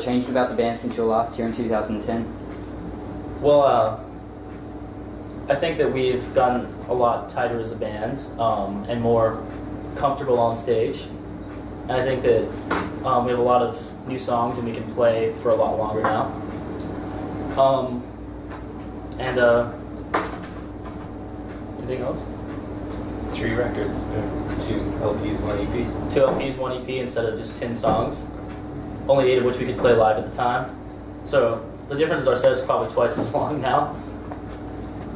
changed about the band since your last year in 2010? Well, I think that we've gotten a lot tighter as a band and more comfortable on stage. And I think that we have a lot of new songs and we can play for a lot longer now. Anything else? 3 records, 2 LPs, 1 EP. 2 LPs, 1 EP instead of just 10 songs. Only 8 of which we could play live at the time. So the difference is our set is probably twice as long now.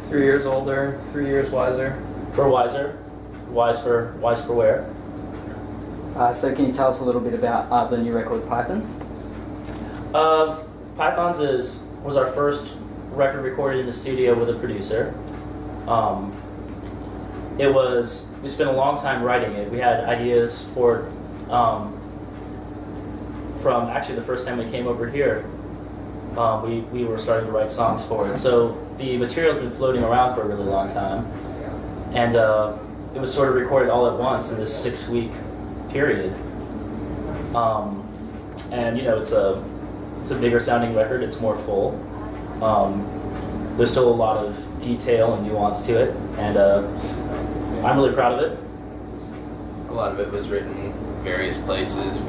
3 years older, 3 years wiser. We're wiser. Wise for where? So can you tell us a little bit about the new record, Pythons? Pythons was our first record recorded in the studio with a producer. We spent a long time writing it. We had ideas for it from actually the first time we came over here. We were starting to write songs for it. So the material's been floating around for a really long time. And it was sort of recorded all at once in this 6-week period. And you know, it's a bigger sounding record, it's more full. There's still a lot of detail and nuance to it, and I'm really proud of it. A lot of it was written various places.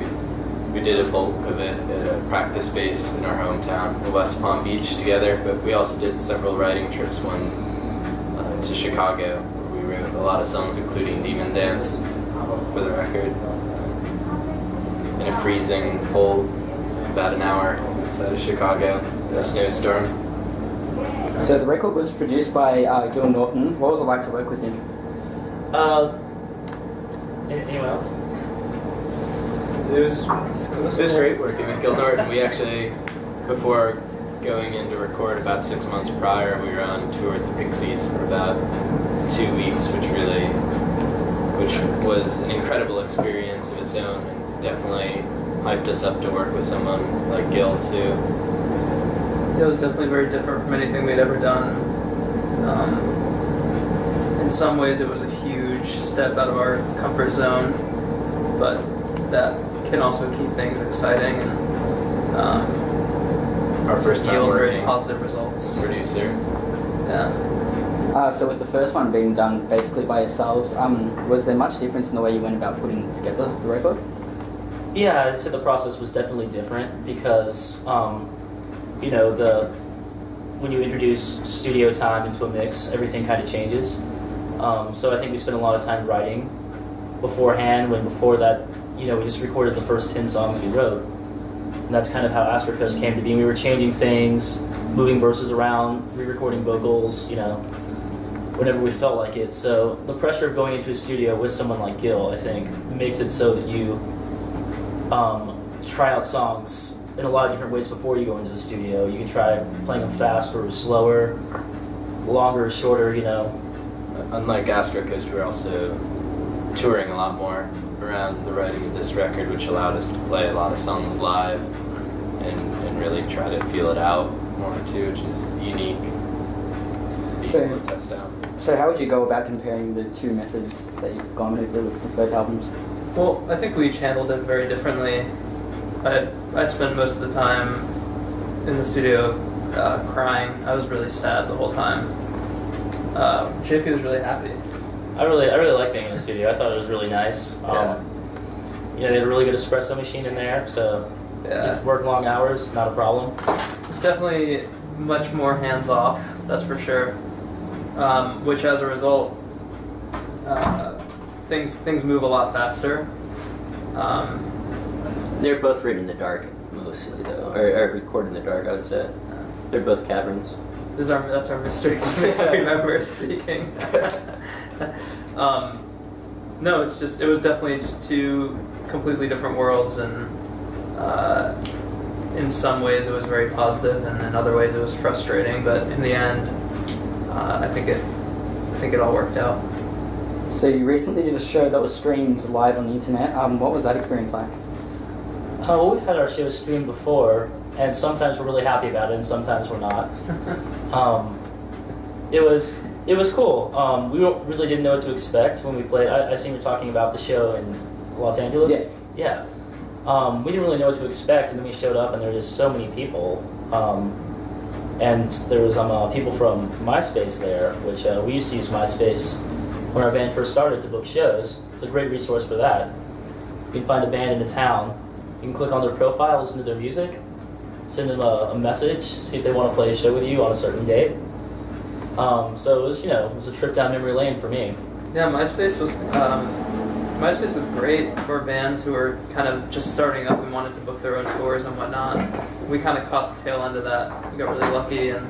We did a bulk of it at a practice space in our hometown in West Palm Beach together, but we also did several writing trips, one to Chicago, where we wrote a lot of songs, including Demon Dance for the record, in a freezing cold, about an hour outside of Chicago, in a snowstorm. So the record was produced by Gil Norton. What was it like to work with him? Anyone else? It was great working with Gil Norton. We actually, before going in to record about 6 months prior, we were on tour with the Pixies for about 2 weeks, which was an incredible experience of its own, and definitely hyped us up to work with someone like Gil too. It was definitely very different from anything we'd ever done. In some ways, it was a huge step out of our comfort zone, but that can also keep things exciting and Our first time yield very working positive results. producer. Yeah. So with the first one being done basically by yourselves, was there much difference in the way you went about putting together the record? Yeah, I'd say the process was definitely different because, you know, when you introduce studio time into a mix, everything kind of changes. So I think we spent a lot of time writing beforehand, when before that, you know, we just recorded the first 10 songs we wrote. And that's kind of how Asper Coast came to be. We were changing things, moving verses around, re-recording vocals, you know, whenever we felt like it. So the pressure of going into a studio with someone like Gil, I think, makes it so that you try out songs in a lot of different ways before you go into the studio. You can try playing them faster or slower, longer or shorter, you know. Unlike Astro Coast, we were also touring a lot more around the writing of this record, which allowed us to play a lot of songs live and really try to feel it out more too, which is unique to be able to test out. So how would you go about comparing the two methods that you've gone with both albums? Well, I think we each handled it very differently. I spent most of the time in the studio crying. I was really sad the whole time. JP was really happy. I really like being in the studio. I thought it was really nice. Yeah. You know, they had a really good espresso machine in there, so Yeah. you work long hours, not a problem. It's definitely much more hands-off, that's for sure. Which, as a result, things move a lot faster. They're both written in the dark, mostly, though. Or recorded in the dark, I would say. They're both caverns. That's our mystery member speaking. No, it was definitely just two completely different worlds, and in some ways it was very positive, and in other ways it was frustrating. But in the end, I think it all worked out. So you recently did a show that was streamed live on the internet. What was that experience like? Well, we've had our shows streamed before, and sometimes we're really happy about it, and sometimes we're not. It was cool. We really didn't know what to expect when we played. I assume you're talking about the show in Los Angeles? Yeah. Yeah. we didn't really know what to expect, and then we showed up, and there were just so many people. And there was people from MySpace there, which we used to use MySpace when our band first started to book shows. It's a great resource for that. You can find a band in a town. You can click on their profile, listen to their music, send them a message, see if they want to play a show with you on a certain date. So it was, it was a trip down memory lane for me. Yeah, MySpace was great for bands who were kind of just starting up and wanted to book their own tours and whatnot. We kind of caught the tail end of that. We got really lucky and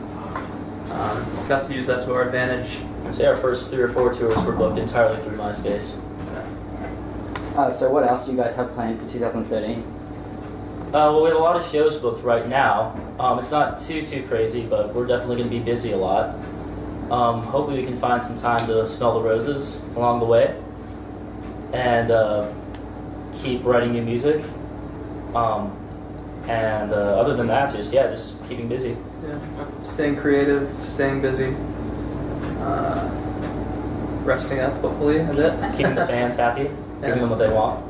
got to use that to our advantage. I'd say our first 3 or 4 tours were booked entirely through MySpace. So what else do you guys have planned for 2013? Well, we have a lot of shows booked right now. It's not too crazy, but we're definitely going to be busy a lot. Hopefully we can find some time to smell the roses along the way and keep writing new music. And other than that, just keeping busy. Yeah, staying creative, staying busy, resting up hopefully a bit. Keeping the fans happy, giving them what they want.